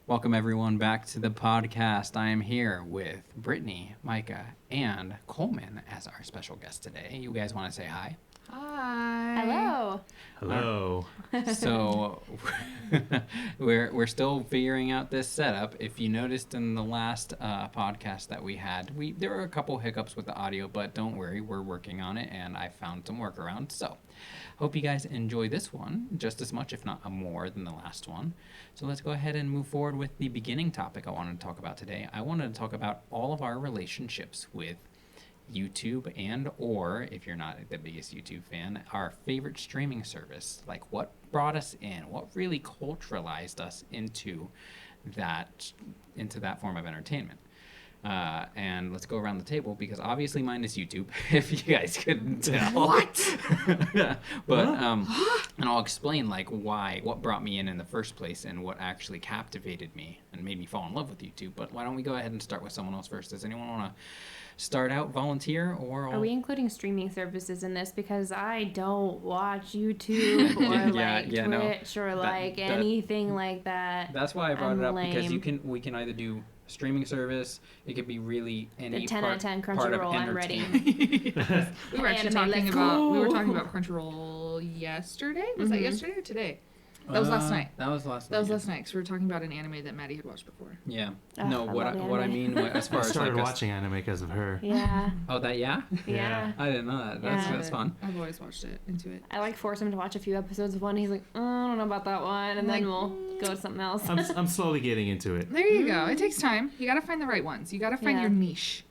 Welcome everyone back to the podcast. I am here with Brittany, Micah, and Coleman as our special guest today. You guys want to say hi? Hi. Hello. Hello. So we're still figuring out this setup. If you noticed in the last podcast that we had, there were a couple hiccups with the audio, but don't worry, we're working on it, and I found some workarounds. So hope you guys enjoy this one just as much, if not more, than the last one. So let's go ahead and move forward with the beginning topic I wanted to talk about today. I wanted to talk about all of our relationships with YouTube, and or if you're not the biggest YouTube fan, our favorite streaming service. Like, what brought us in, what really culturalized us into that form of entertainment. And let's go around the table, because obviously mine is YouTube, if you guys couldn't tell. What? But and I'll explain what brought me in the first place and what actually captivated me and made me fall in love with YouTube. But why don't we go ahead and start with someone else first? Does anyone want to start out, volunteer, or Are we including streaming services in this? Because I don't watch YouTube or Twitch or anything like that. That's why I brought it up, because we can either do streaming service. It could be really any the 10 part, out of 10 part of Crunchyroll. I'm ready. We were actually talking about Crunchyroll yesterday. Was that yesterday or today? That was last night. That was last night. That was last night, because we were talking about an anime that Maddie had watched before. Yeah. Oh, No, what I mean as far I as started watching anime because of her. Yeah. Oh, that Yeah. I didn't know that. That's fun. I've always watched it, into it. I force him to watch a few episodes of one. He's like, I don't know about that one, and then we'll go to something else. I'm slowly getting into it. There you go. It takes time. You gotta find the right ones. You gotta find your niche.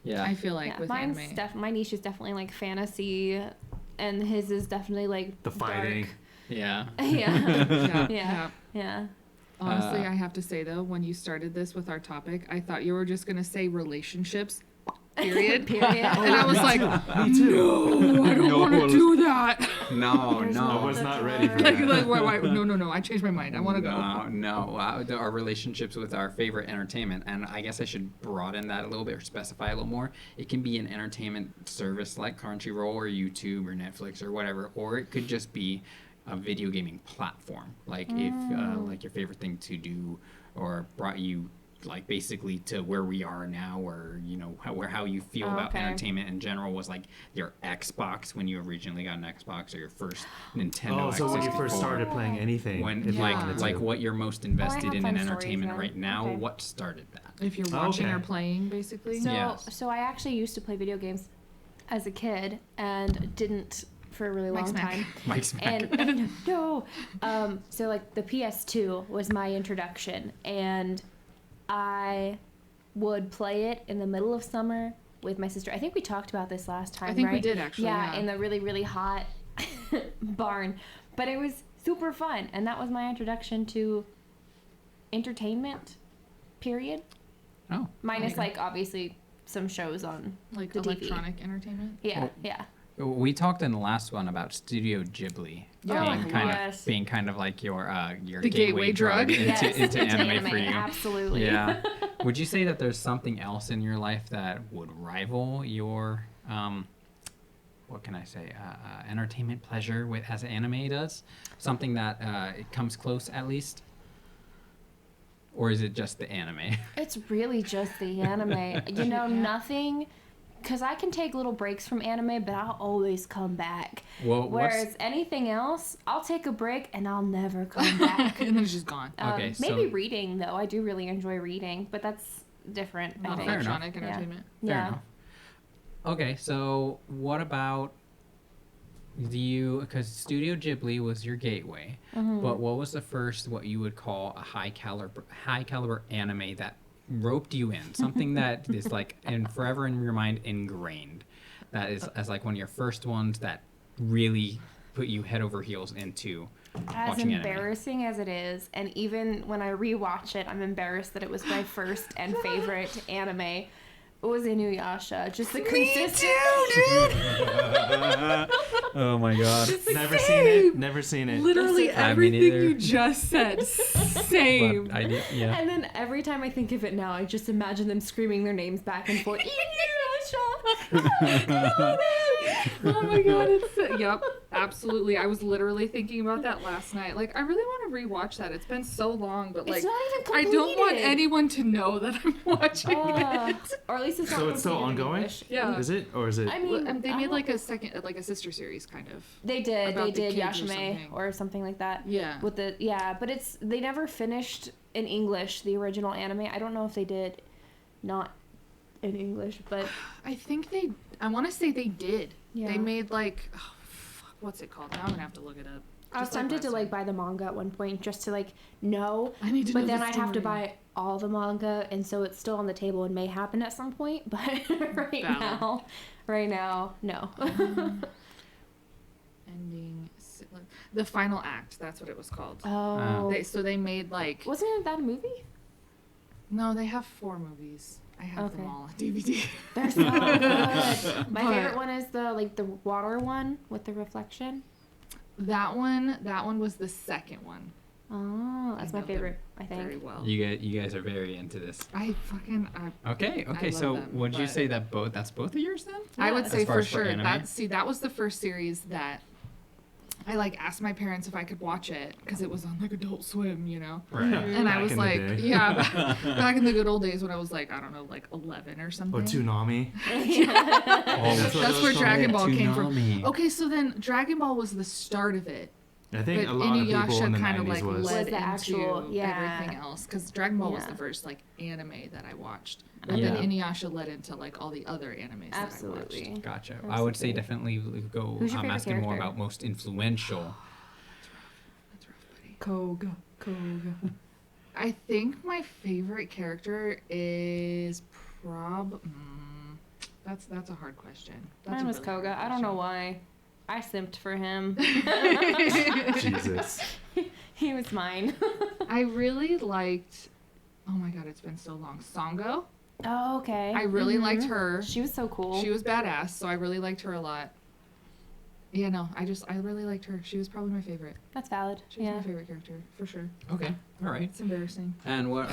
Yeah. I feel like with mine's anime. my niche is definitely like fantasy, and his is definitely like The fighting. dark. Yeah. Yeah. Honestly, I have to say though, when you started this with our topic, I thought you were just gonna say relationships. Period. Period. And I was like, Me too. no, I don't want to do that. No. I was not ready for that. Why? No. I changed my mind. I want to go. No. Our relationships with our favorite entertainment, and I guess I should broaden that a little bit or specify a little more. It can be an entertainment service like Crunchyroll or YouTube or Netflix or whatever, or it could just be a video gaming platform, like if like your favorite thing to do, or brought you like basically to where we are now, or how you feel about entertainment in general was like your Xbox when you originally got an Xbox, or your first Nintendo. Oh, so when you first 64. started playing anything, Like what you're most invested in fun entertainment stories, right now. Okay. What started that? If you're watching or playing, basically. So I actually used to play video games as a kid and didn't for a really long time. Mike Smack. And no. So like the PS2 was my introduction, and I would play it in the middle of summer with my sister. I think we talked about this last time, I think right? we did, actually. Yeah, in the really, really hot barn. But it was super fun, and that was my introduction to entertainment, period. Oh. Minus, like, obviously some shows on Like the electronic entertainment. TV. Oh. Yeah. We talked in the last one about Studio Ghibli being kind of like your The gateway drug. into anime for you. Absolutely. Yeah. Would you say that there's something else in your life that would rival your what can I say entertainment pleasure as anime does? Something that it comes close at least? Or is it just the anime? It's really just the anime. Nothing. Because I can take little breaks from anime, but I'll always come back. Well, whereas anything else, I'll take a break and I'll never come back. And then it's just gone. Maybe reading, though. I do really enjoy reading, but that's different. Not I think. electronic entertainment. Fair enough. Okay, so what about because Studio Ghibli was your gateway, but what was the first, what you would call a high caliber anime that roped you in, something that is like and forever in your mind ingrained, that is as like one of your first ones that really put you head over heels into watching anime? As embarrassing as it is, and even when I rewatch it, I'm embarrassed that it was my first and favorite anime. It was Inuyasha. Just the consistency. Oh my god. Never seen it. Literally everything you just said. Same. But yeah. And then every time I think of it now, I just imagine them screaming their names back and forth. Inuyasha! Oh my god, it's yep. Absolutely. I was literally thinking about that last night. Like, I really want to rewatch that. It's been so long, but like, It's not even I completed. don't want anyone to know that I'm watching it. Or at least it's not So it's still completed in ongoing? English. Yeah. Is it or is it? I mean, Well, they I made don't- like a second, like a sister series kind of. They did. about They the did kids or Yashime something. or something like that. Yeah. With the but it's they never finished in English the original anime. I don't know if they did not in English, but I think I want to say they did. Yeah. They made like, oh, fuck, what's it called? Now I'm gonna have to look it up. I was Just like tempted to last like time. buy the manga at one point just to like know. I need to But know then the I'd have to story. buy all the manga, and so it's still on the table and may happen at some point. But Valid. right now, no. Ending. The final act. That's what it was called. Oh, They made like. wasn't that a movie? No, they have 4 movies. I have Okay. them all on DVD. They're so good. My But- favorite one is the water one with the reflection. That one was the second one. Oh, that's I my know them favorite. I Very think. well. You guys are very into this. I Okay. I love So them, would you but- say that that's both of yours then? I would Yeah. say As far for as for sure. anime? That was the first series that I like asked my parents if I could watch it because it was on like Adult Swim, you know. Right. And I Back was in the like, day. yeah, back in the good old days when I was like, I don't know, like 11 or something. Or Toonami. That's what it was where called. Dragon Ball came from. Toonami. Okay, so then Dragon Ball was the start of it. I think But a lot of people Inuyasha in the kind of 90s like was. led Was the into actual- yeah. everything else because Dragon Ball was Yeah. the first like anime that I watched, and Yeah. then Inuyasha led into like all the other animes that I watched. Absolutely. Gotcha. I would say definitely go. Who's your I'm favorite asking more character? about most influential. That's rough, buddy. Koga. I think my favorite character is that's a hard question. That's Mine a was really Koga. hard I don't know question. why. I simped for him. Jesus. He was mine. I really liked. Oh my god, it's been so long. Songo. Oh, okay. I really liked Mhm. her. She was so cool. She was badass, so I really liked her a lot. Yeah, no, I really liked her. She was probably my favorite. That's valid. She was Yeah. my favorite character, for sure. Okay. All right. It's embarrassing. And what?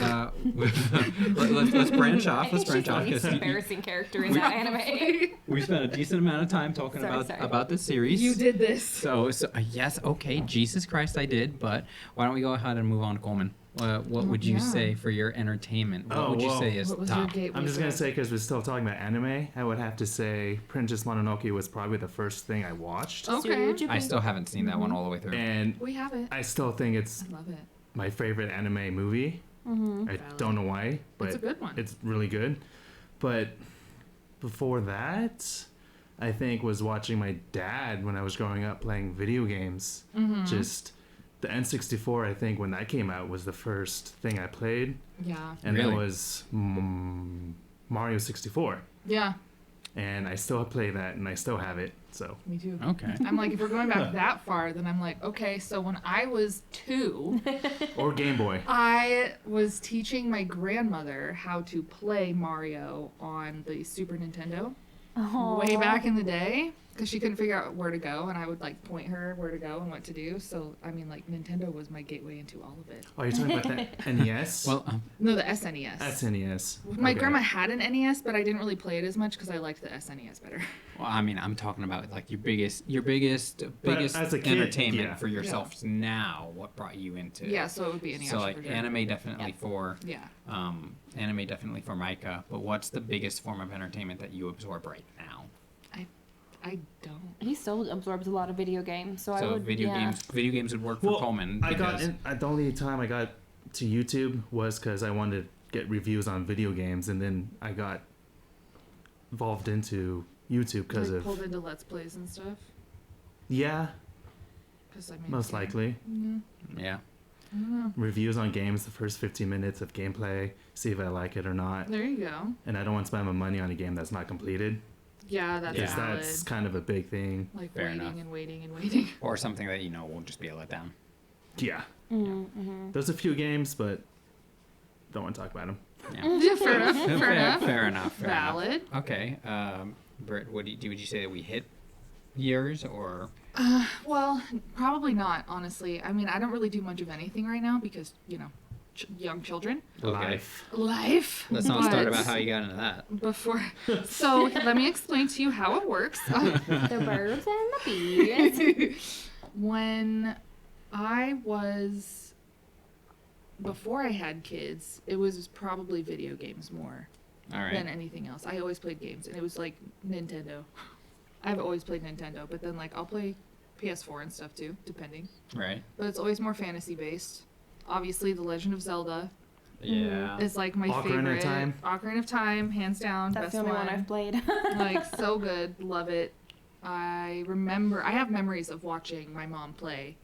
Let's branch off. I Let's think branch she's off the least because embarrassing character in that anime. we spent a decent amount of time talking Sorry, about sorry. about the series. You did this. So yes, okay, Jesus Christ, I did. But why don't we go ahead and move on to Coleman? What would you Yeah. say for your entertainment? What Oh, would you well, say is What was your top? gateway I'm just gonna drug? say because we're still talking about anime, I would have to say Princess Mononoke was probably the first thing I watched, Okay. Suju I still haven't seen that Mm-hmm. one all the way through. and We have it. I still think it's I love it. my favorite anime movie. Mm-hmm. I Valid. don't know why, but It's a good one. it's really good. But before that, I think was watching my dad when I was growing up playing video games. Mm-hmm. Just the N64, I think when that came out was the first thing I played, Yeah. and Really? that was Mario 64. Yeah. And I still play that, and I still have it. So Me too. Okay. I'm like, if we're going back that far, then I'm like, okay, so when I was 2, or Game Boy. I was teaching my grandmother how to play Mario on the Super Nintendo way back in the day because she couldn't figure out where to go, and I would like point her where to go and what to do. So I mean, like Nintendo was my gateway into all of it. Oh, you're talking about the NES? Well, No, the SNES. That's NES. My Okay. grandma had an NES, but I didn't really play it as much because I liked the SNES better. well, I mean, I'm talking about like your biggest as a kid, entertainment yeah. for yourself now. What brought you into? Yeah, so it would be NES. So like for sure. anime definitely Yeah. for Yeah. anime definitely for Micah. But what's the biggest form of entertainment that you absorb right now? I don't. He still absorbs a lot of video games, so I So would. video games would work for Well, Coleman. I got because- the only time I got to YouTube was because I wanted to get reviews on video games, and then I got involved into YouTube because Like, of pulled into Let's Plays and stuff. yeah, 'Cause I mean, most likely Yeah. Yeah. I don't know. reviews on games, the first 15 minutes of gameplay, see if I like it or not, There you go. and I don't want to spend my money on a game that's not completed Yeah, that's because valid. that's kind of a big thing. Like Fair waiting enough. and waiting and waiting. Or something that will just be a letdown. Yeah, Mm-hmm. there's a few games, but don't want to talk about them. Yeah. Yeah, fair enough. Fair enough. Fair enough. Fair enough. Valid. Okay. Britt, would you say that we hit yours or? Well, probably not, honestly. I mean, I don't really do much of anything right now because, young children. Okay. Life. Let's not start But about how you got into that. before. So let me explain to you how it works. The birds and the bees. When I was, before I had kids, it was probably video games more All right. than anything else. I always played games, and it was like Nintendo. I've always played Nintendo, but then like I'll play PS4 and stuff too, depending. Right. But it's always more fantasy based. Obviously, The Legend of Zelda Yeah. is like my Ocarina of favorite. Time. Ocarina of Time, hands down, That's best the only one. one I've played. Like so good, love it. I have memories of watching my mom play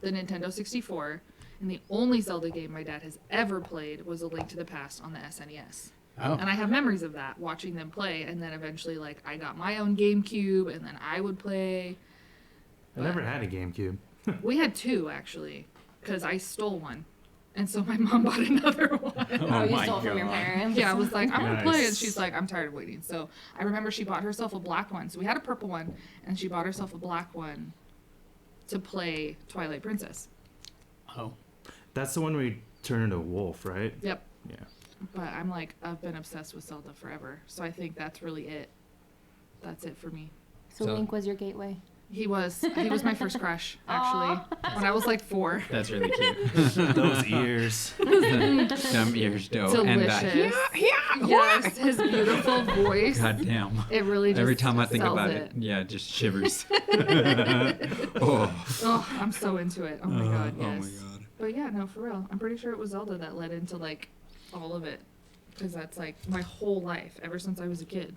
the Nintendo 64, and the only Zelda game my dad has ever played was A Link to the Past on the SNES. Oh. And I have memories of that, watching them play, and then eventually like I got my own GameCube, and then I would play. I never had a GameCube. We had two actually, because I stole one, and so my mom bought another one. Oh you my stole from your God. parents. Yeah, I was like, I'm gonna play, and Nice. she's like, I'm tired of waiting. So I remember she bought herself a black one. So we had a purple one, and she bought herself a black one to play Twilight Princess. Oh. That's the one where you turn into a wolf, right? Yep. Yeah. But I'm like, I've been obsessed with Zelda forever. So I think that's really it. That's it for me. So So- Link was your gateway. He was my first crush, actually, when I was like 4. That's really cute. Those ears. Dumb ears, dough. Delicious. And Yes, his beautiful voice. God damn. It really just Every time I think sells about it, yeah, it just shivers. Oh. Oh, I'm so into it. Oh my god, yes. Oh my god. But yeah, no, for real. I'm pretty sure it was Zelda that led into like all of it, because that's like my whole life ever since I was a kid.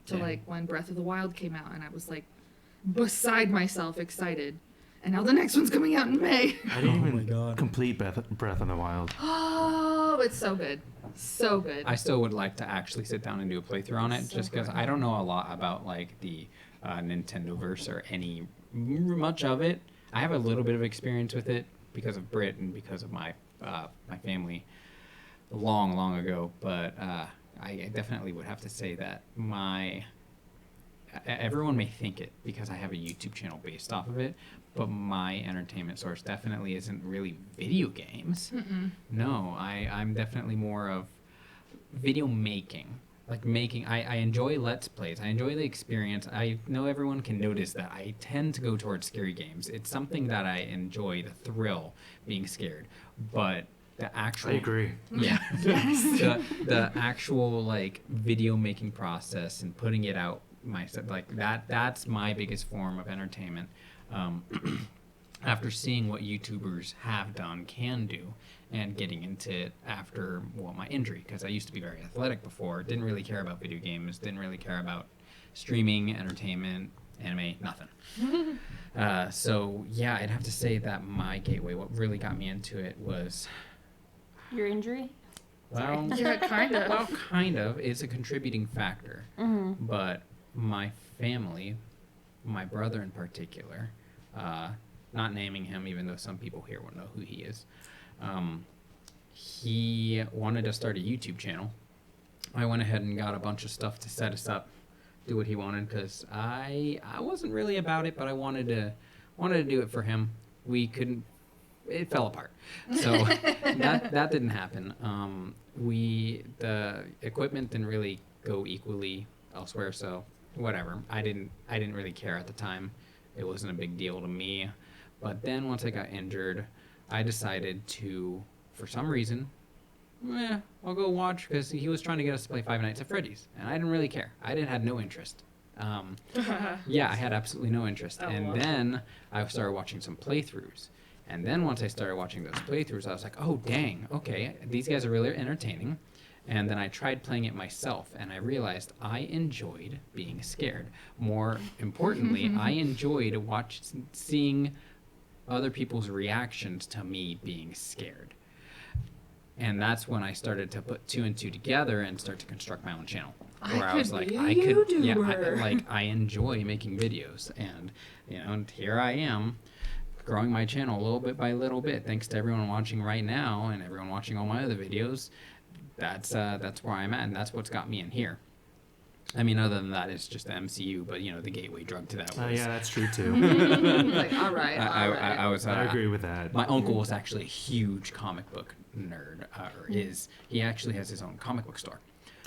To Yeah. like when Breath of the Wild came out, and I was like beside myself excited. And now the next one's coming out in May. I didn't Oh my even God. complete Breath of the Wild. Oh, it's so good. So good. I still would like to actually sit down and do a playthrough on it, So just because good. I don't know a lot about like the Nintendoverse or any much of it. I have a little bit of experience with it because of Brit and because of my my family long ago, but I definitely would have to say that everyone may think it because I have a YouTube channel based off of it, but my entertainment source definitely isn't really video games. Mm-mm. No, I'm definitely more of video making. Like making, I enjoy Let's Plays. I enjoy the experience. I know everyone can notice that I tend to go towards scary games. It's something that I enjoy, the thrill, being scared. But the actual... I agree. Yeah. the actual like video making process and putting it out myself, like that's my biggest form of entertainment. After seeing what YouTubers have done, can do, and getting into it after, well, my injury, because I used to be very athletic before, didn't really care about video games, didn't really care about streaming, entertainment, anime, nothing. So yeah, I'd have to say that my gateway, what really got me into it was, Your injury? well, Yeah, kind of. well, kind of, is a contributing factor. Mm-hmm. But my family, my brother in particular, not naming him, even though some people here will know who he is, he wanted to start a YouTube channel. I went ahead and got a bunch of stuff to set us up, do what he wanted, because I wasn't really about it, but I wanted to do it for him. We couldn't. It fell apart, so that didn't happen. The equipment didn't really go equally elsewhere, so whatever. I didn't really care at the time. It wasn't a big deal to me. But then once I got injured, I decided to, for some reason, I'll go watch, because he was trying to get us to play Five Nights at Freddy's, and I didn't really care. I had no interest. Yeah, I had absolutely no interest. Oh, And wow. then I started watching some playthroughs. And then once I started watching those playthroughs, I was like, oh, dang, okay, these guys are really entertaining. And then I tried playing it myself, and I realized I enjoyed being scared. More importantly, I enjoyed seeing other people's reactions to me being scared. And that's when I started to put 2 and 2 together and start to construct my own channel. Where I was like, I enjoy making videos, and and here I am, growing my channel little bit by little bit, thanks to everyone watching right now and everyone watching all my other videos. That's where I'm at, and that's what's got me in here. I mean, other than that, it's just the MCU, but the gateway drug to that was. Oh yeah, that's true too. Like, all right. I agree with that. My uncle was actually a huge comic book nerd. He actually has his own comic book store.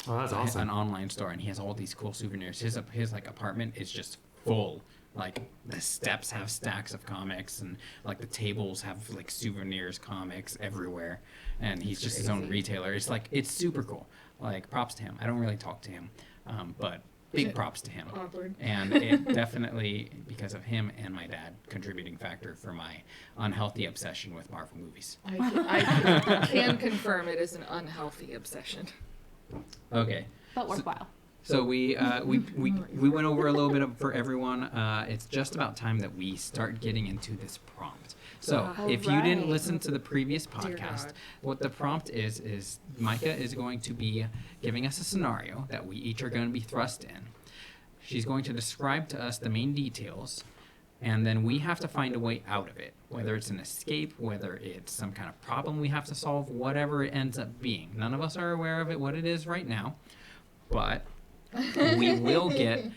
Oh, that's awesome. An online store, and he has all these cool souvenirs. His like apartment is just full. Like the steps have stacks of comics, and like the tables have like souvenirs, comics everywhere. And he's just his own retailer. It's super cool. Like props to him. I don't really talk to him, but big props to him. Awkward. And it definitely, because of him and my dad, contributing factor for my unhealthy obsession with Marvel movies. I can confirm it is an unhealthy obsession. Okay. But worthwhile. So we went over a little bit for everyone. It's just about time that we start getting into this prompt. So if you didn't listen to the previous podcast, what the prompt is Micah is going to be giving us a scenario that we each are going to be thrust in. She's going to describe to us the main details, and then we have to find a way out of it, whether it's an escape, whether it's some kind of problem we have to solve, whatever it ends up being. None of us are aware of it, what it is right now, but we will get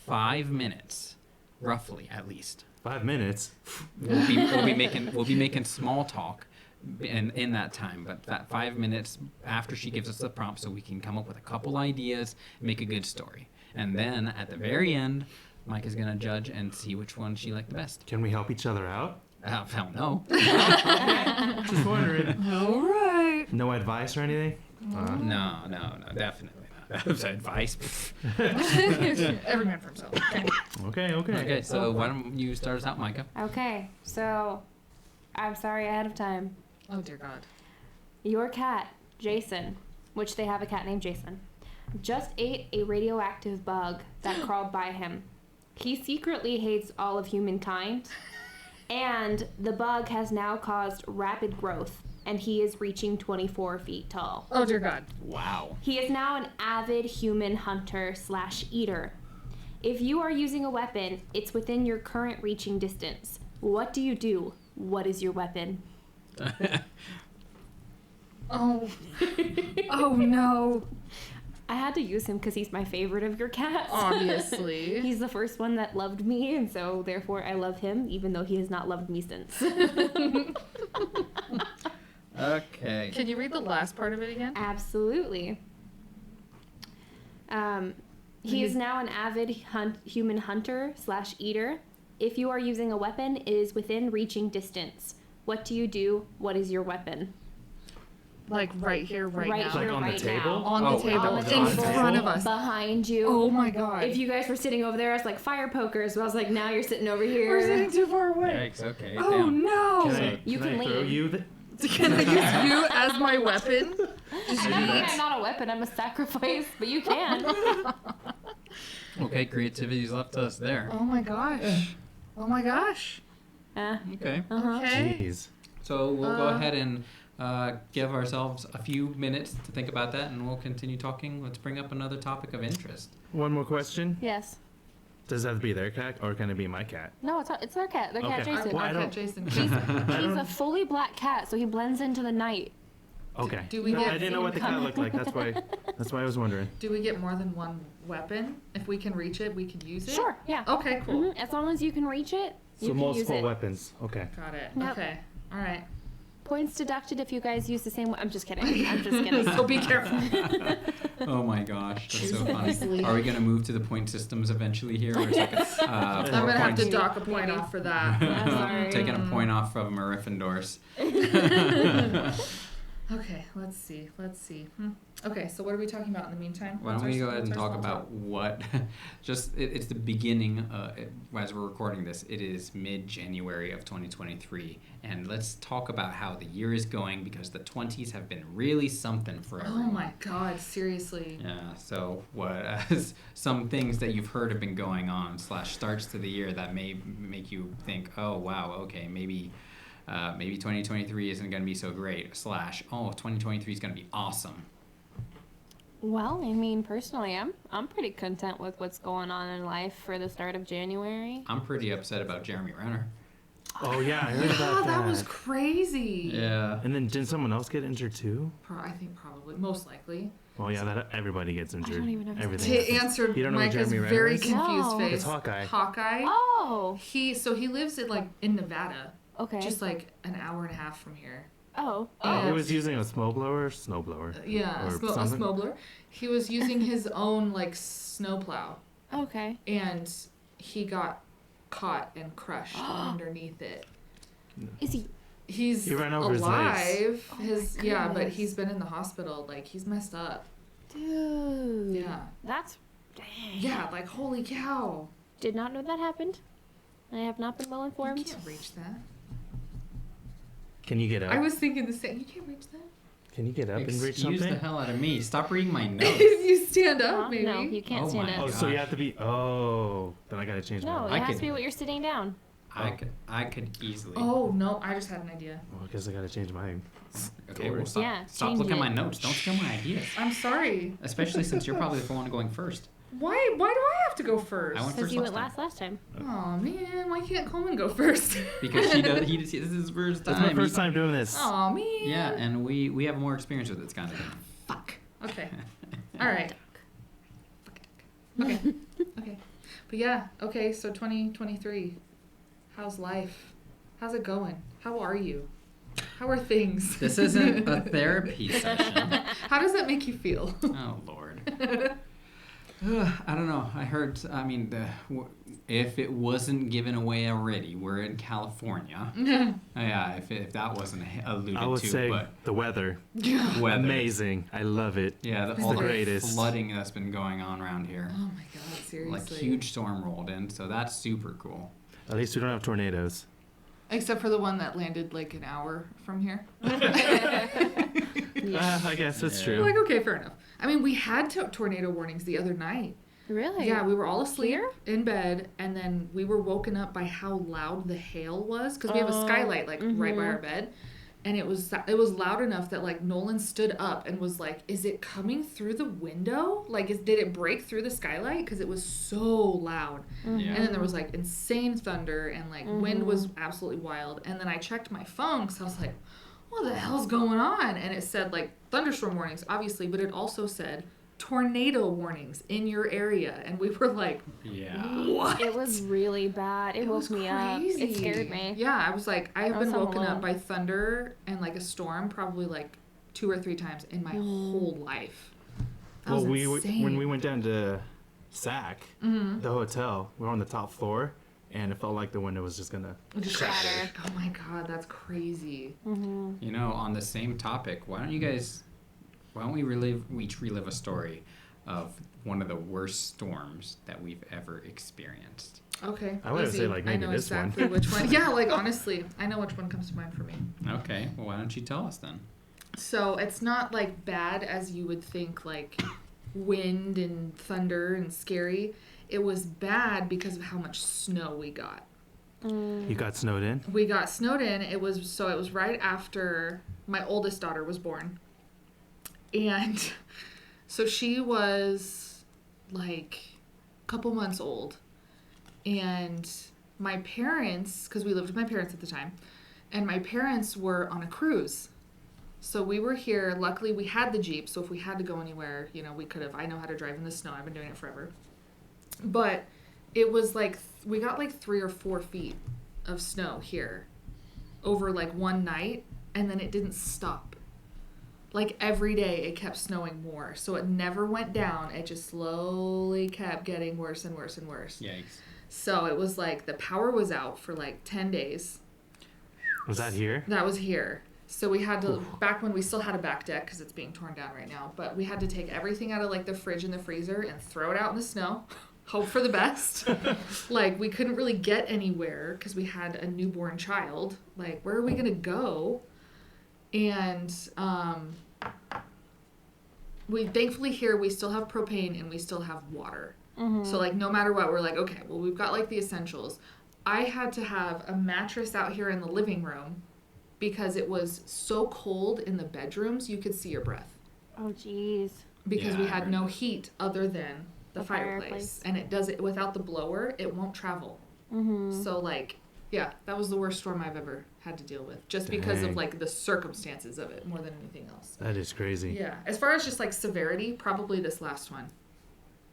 5 minutes, roughly at least. 5 minutes. We'll be making small talk in that time, but that 5 minutes after she gives us the prompt, so we can come up with a couple ideas, make a good story, and then at the very end, Mike is gonna judge and see which one she liked the best. Can we help each other out? Hell no. Just wondering. All right. No advice or anything? No, definitely not. That was advice. Every man for himself. Okay. Okay. So why don't you start us out, Micah? Okay, so I'm sorry ahead of time. Oh dear God. Your cat, Jason, which they have a cat named Jason, just ate a radioactive bug that crawled by him. He secretly hates all of humankind, and the bug has now caused rapid growth, and he is reaching 24 feet tall. Oh dear God. Wow. He is now an avid human hunter/eater. If you are using a weapon, it's within your current reaching distance. What do you do? What is your weapon? Oh. Oh no. I had to use him because he's my favorite of your cats. Obviously. He's the first one that loved me, and so therefore I love him, even though he has not loved me since. Okay. Can you read the last part of it again? Absolutely. He is now an avid human hunter/eater. If you are using a weapon, it is within reaching distance. What do you do? What is your weapon? Like right here, right Right now. here, Like on the right table? now. On the table. on the In table. front of us. Behind you. Oh my God. If you guys were sitting over there as like fire pokers, but I was like, now you're sitting over here. We're sitting too far away. Yikes, okay. Oh Damn. no. You can I throw leave. you Can I use you as my weapon? I'm not a weapon, I'm a sacrifice, but you can. Okay, creativity's left to us there. Oh my gosh. Oh my gosh. Okay. Uh-huh. Okay. Jeez. So we'll go ahead and give ourselves a few minutes to think about that, and we'll continue talking. Let's bring up another topic of interest. One more question. Yes. Does it have to be their cat or can it be my cat? No, it's our cat. Their cat Okay. Jason. Well, I Our cat don't- Jason. He's a fully black cat, so he blends into the night. Okay. Do we No, get- I didn't know what the cat looked like. That's why I was wondering. Do we get more than one weapon? If we can reach it, we can use it? Sure, yeah. Okay, cool. As long as you can reach it, you So can use multiple it. weapons. Okay. Got it. Yep. Okay. All right. Points deducted if you guys use the same one. I'm just kidding. I'm just kidding. So be careful. Oh my gosh, that's so funny. Wisely. Are we gonna move to the point systems eventually here? Or it's like I'm four going to have to points? dock a point off for that. I'm sorry. Taking a point off of Gryffindors. Okay, let's see. Okay, so what are we talking about in the meantime? Why don't we go ahead and What's our talk small about what, it's the beginning, as we're recording this, it is mid-January of 2023, and let's talk about how the year is going, because the 20s have been really something for Oh everyone. my God, seriously. Yeah, so what, some things that you've heard have been going on, / starts to the year that may make you think, oh wow, okay, maybe 2023 isn't going to be so great, / 2023 is going to be awesome. Well, I mean, personally, I'm pretty content with what's going on in life for the start of January. I'm pretty upset about Jeremy Renner. Oh yeah, I heard Oh, about that. that was crazy. Yeah. And then didn't someone else get injured too? I think probably, most likely. Well, yeah, that everybody gets injured. don't even know his Everything. To happens. answer You don't know Micah's Jeremy very Renner's? confused No. face. It's Hawkeye. Hawkeye. Oh. He lives in Nevada, Okay. just like an hour and a half from here. Oh. He was using a snowblower. Yeah, Or a something? snowblower. He was using his own like snowplow, Okay. and he got caught and crushed underneath it. Is he? He's He ran over his legs. alive. Oh my But goodness. he's been in the hospital. Like he's messed up. Dude. Yeah. That's. Dang. Yeah, like holy cow. Did not know that happened. I have not been well You informed. can't reach that. Can you get up? I was thinking the same. You can't reach that. Can you get up and reach Excuse something? the hell out of me. Stop reading my notes. If you stand up, Huh? maybe. No, you can't Oh stand my up. Oh, so you gosh. have to be. Oh, then I gotta change No, my. it I has could- to be what you're sitting down. I could easily. Oh no, I just had an idea. Well, I guess I gotta change mine. Okay, well, stop, Yeah, stop change looking at it. my notes. Don't steal my ideas. I'm sorry. Especially since you're probably the one going first. Why do I have to go first? I went Because first you last went time. last time. Oh man, why can't Coleman go first? Because she does. This is his first time. That's my first time doing this. Oh man. Yeah, and we have more experience with this kind of thing. Fuck. Okay. All right. Okay. Okay. But yeah. Okay. So 2023. How's life? How's it going? How are you? How are things? This isn't a therapy session. How does that make you feel? Oh Lord. I don't know. I heard. I mean, if it wasn't given away already, we're in California. Yeah. If that wasn't alluded I would to, say but the weather. weather. All I love it. Yeah, It's all the the greatest. flooding that's been going on around here. Oh my god, seriously. Like huge storm rolled in, so that's super cool. At least we don't have tornadoes. Except for the one that landed like an hour from here. I guess that's Yeah. true. Like, okay, fair enough. I mean, we had tornado warnings the other night. Really? Yeah, we were all asleep Here? in bed, and then we were woken up by how loud the hail was because we have a Oh, skylight like right by mhm. our bed, and it was loud enough that like Nolan stood up and was like, "Is it coming through the window? Like, did it break through the skylight? Because it was so loud." Yeah. And then there was like insane thunder and like wind was absolutely wild. And then I checked my phone because I was like, "What the hell's going on?" And it said like thunderstorm warnings, obviously, but it also said tornado warnings in your area. And we were like, Yeah. "What?" It was really bad. It was woke me up. It crazy. scared me. Yeah, I was like, I have I been was home woken up alone. by thunder and like a storm probably like 2 or 3 times in my whole life. That was insane. when we went down to Psyk, Mm-hmm. the hotel, we were on the top floor, and it felt like the window was just gonna. Just Shatter. Oh my god, that's crazy. You know, on the same topic, why don't we each relive a story of one of the worst storms that we've ever experienced? Okay. I wouldn't easy. say, like, maybe I know this one. exactly which one. Yeah, like honestly, I know which one comes to mind for me. Okay, well, why don't you tell us then? So it's not like bad as you would think, like wind and thunder and scary. It was bad because of how much snow we got. You got snowed in. We got snowed in. It was right after my oldest daughter was born. And so she was like a couple months old. And my parents, because we lived with my parents at the time, and my parents were on a cruise. So we were here. Luckily, we had the Jeep. So if we had to go anywhere, you know, we could have. I know how to drive in the snow. I've been doing it forever. But it was like, we got like 3 or 4 feet of snow here over like one night. And then it didn't stop. Like every day it kept snowing more. So it never went down. It just slowly kept getting worse and worse and worse. Yikes. So it was like the power was out for like 10 days. Was that here? That was here. So we had to, back when we still had a back deck because it's being torn down right now, but we had to take everything out of like the fridge and the freezer and throw it out in the snow. Hope for the best. Like we couldn't really get anywhere because we had a newborn child. Like where are we going to go? And we thankfully here we still have propane and we still have water. So like no matter what, we're like, okay, well we've got like the essentials. I had to have a mattress out here in the living room because it was so cold in the bedrooms you could see your breath. Oh, jeez. Because Yeah, we I had heard no that. heat other than the The fireplace. fireplace. And it does it without the blower, it won't travel. So like Yeah, that was the worst storm I've ever had to deal with, just because of Dang. like the circumstances of it more than anything else. That is crazy. Yeah, as far as just like severity, probably this last one,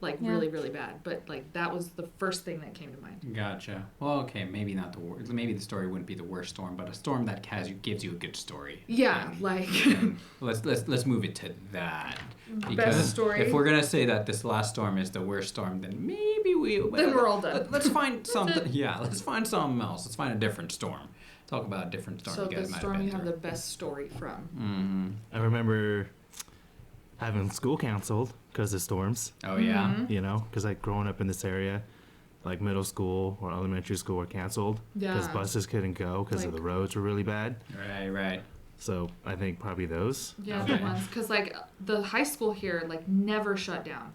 like Yeah. really, really bad. But like that was the first thing that came to mind. Gotcha. Well, okay, maybe not the worst. Maybe the story wouldn't be the worst storm, but a storm that gives you a good story. Yeah, And- like and let's move it to that. Because best story. if we're gonna say that this last storm is the worst storm, then maybe Then we're all done. Let's find something. Yeah, let's find something else. Let's find a different storm. Talk about a different storm. So you the guys might storm have you been have the through. best story from. Mm-hmm. I remember having school canceled because of storms. Oh yeah. Mhm. You know, because like growing up in this area, like middle school or elementary school were canceled because Yeah. buses couldn't go because of Like- the roads were really bad. Right. So I think probably those. Yeah, Okay. the ones because like the high school here like never shut down.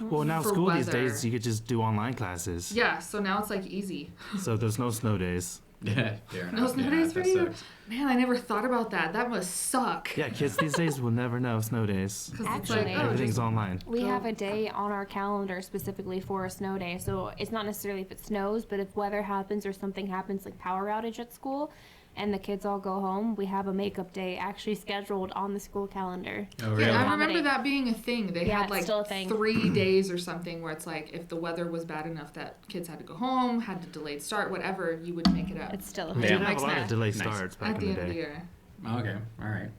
Well, now For school these weather. days you could just do online classes. Yeah, so now it's like easy. So there's no snow days. Yeah. Fair No enough. snow Yeah, days for that you? sucks. Man, I never thought about that. That must suck. Yeah, kids these days will never know snow days. 'Cause it's Actually, like, oh, Everything's just- online. We Go. have a day on our calendar specifically for a snow day. So it's not necessarily if it snows, but if weather happens or something happens like power outage at school and the kids all go home, we have a makeup day actually scheduled on the school calendar. Oh really? Yeah, I remember Accommodate. that being a thing. They Yeah, had it's like still a thing. 3 days or something where it's like if the weather was bad enough that kids had to go home, had to delayed start, whatever, you would make it up. It's still a We Yeah. thing. did have Mike's a lot of math. delayed Nice. starts back At the in end the of the day. year. Okay. All right.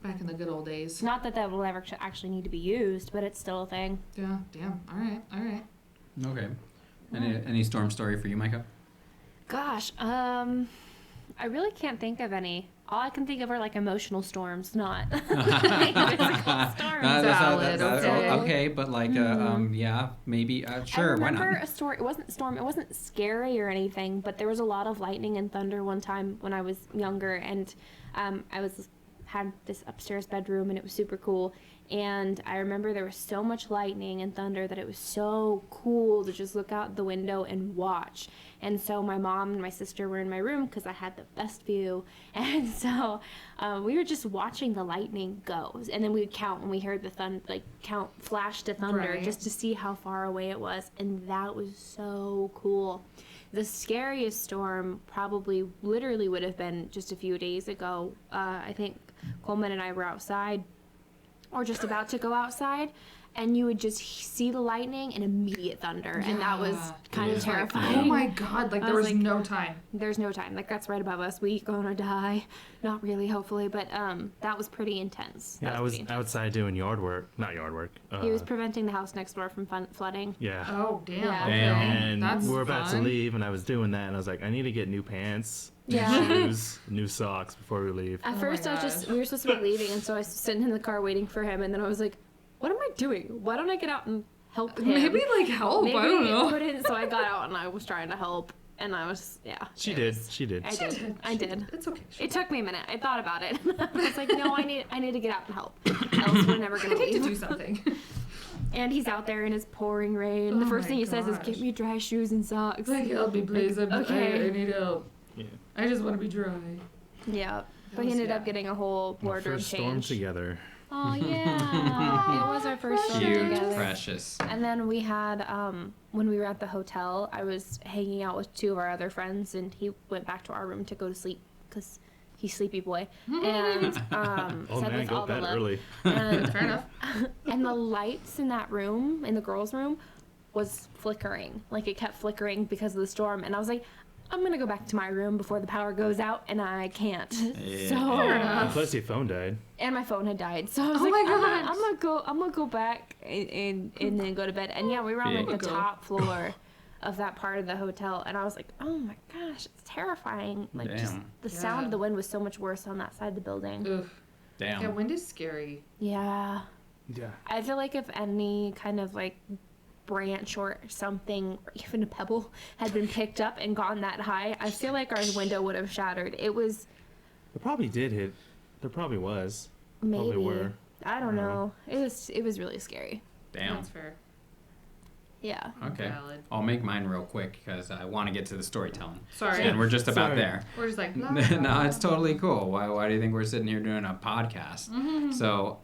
Back in the good old days. Not that that will ever actually need to be used, but it's still a thing. Yeah, damn. Alright. Okay. Any storm story for you, Micah? Gosh, I really can't think of any. All I can think of are like emotional storms, not physical storms. Valid, okay. Okay, but like, yeah, maybe, sure, I why remember not? a story. It wasn't a storm. It wasn't scary or anything, but there was a lot of lightning and thunder one time when I was younger, and had this upstairs bedroom, and it was super cool. And I remember there was so much lightning and thunder that it was so cool to just look out the window and watch. And so my mom and my sister were in my room because I had the best view. And so we were just watching the lightning go. And then we would count when we heard the count flash to thunder Right. just to see how far away it was. And that was so cool. The scariest storm probably literally would have been just a few days ago. I think Coleman and I were outside or just about to go outside, and you would just see the lightning and immediate thunder, and that was Yeah. kind Yeah. of terrifying. Oh my god, like I there was was like- no time. There's no time. Like, that's right above us. We gonna die. Not really, hopefully, but that was pretty intense. Yeah, That I was pretty intense. outside doing yard work. Not yard work. He was preventing the house next door from flooding. Yeah. Oh damn. Yeah. Okay. And That's we were about to fun. leave, and I was doing that, and I was like, I need to get new pants, new Yeah. shoes, new socks before we leave. At Oh my first, we were supposed to be leaving, and so I was sitting in the car waiting for him, and then I was like, what am I doing? Why don't I get out and help him? Maybe like help. Maybe I don't know. put in, so I got out and I was trying to help, and I was, yeah. She it did. was- She did. I did. It's okay. It took me a minute. I thought about it. I was like, no, I need to get out and help. Else we're never I gonna need to leave. do something. And he's out there in his pouring rain. Oh The first my thing he says is, gosh. "Get me dry shoes and socks." Like help me, please. okay. I need help. Yeah. I just want to be dry. Yeah. But he was- ended yeah. up getting a whole Our wardrobe first storm change. together. Oh yeah, it was our first storm Cute, together. precious. And then we had, when we were at the hotel, I was hanging out with two of our other friends, and he went back to our room to go to sleep because he's sleepy boy. And Oh said man, with go all the bed love. early. And, Fair enough. and the lights in that room, in the girls' room, was flickering. Like, it kept flickering because of the storm. And I was like, I'm gonna go back to my room before the power goes out, and I can't. Yeah. So, And plus, your phone died. and my phone had died, so I was Oh like, my I'm gonna go back and then go to bed. And yeah, we were on like Yeah. the top floor of that part of the hotel, and I was like, oh my gosh, it's terrifying. Like, just Damn. the sound Yeah. of the wind was so much worse on that side of the building. Ugh. Damn. Yeah, wind is scary. Yeah, Yeah. I feel like if any kind of like branch or something, or even a pebble, had been picked up and gone that high, I feel like our window would have shattered. It was It probably did hit. There probably was. maybe. were. I don't know. It was really scary. Damn. That's fair. Yeah. Okay. Valid. I'll make mine real quick because I want to get to the storytelling. Sorry. And we're just about Sorry. there. We're just like, No, it's totally cool. Why do you think we're sitting here doing a podcast? So,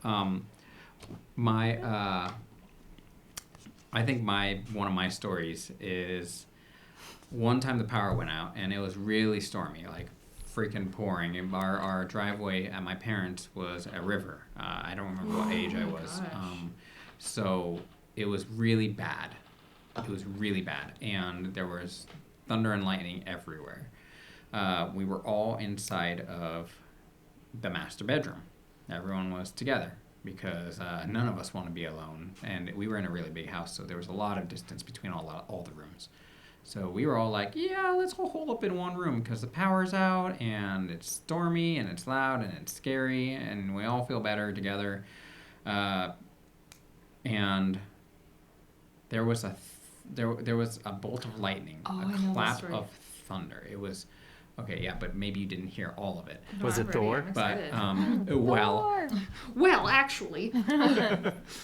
I think one of my stories is one time the power went out, and it was really stormy, like freaking pouring. And our driveway at my parents' was a river. I don't remember what age I was. So it was really bad. It was really bad, and there was thunder and lightning everywhere. We were all inside of the master bedroom. Everyone was together because none of us want to be alone, and we were in a really big house, so there was a lot of distance between all the rooms. So we were all like, yeah, let's all hole up in one room because the power's out and it's stormy and it's loud and it's scary and we all feel better together. And there was a bolt of lightning, a clap of thunder. It was okay, yeah, but maybe you didn't hear all of it. No, Was it Thor? But well, actually,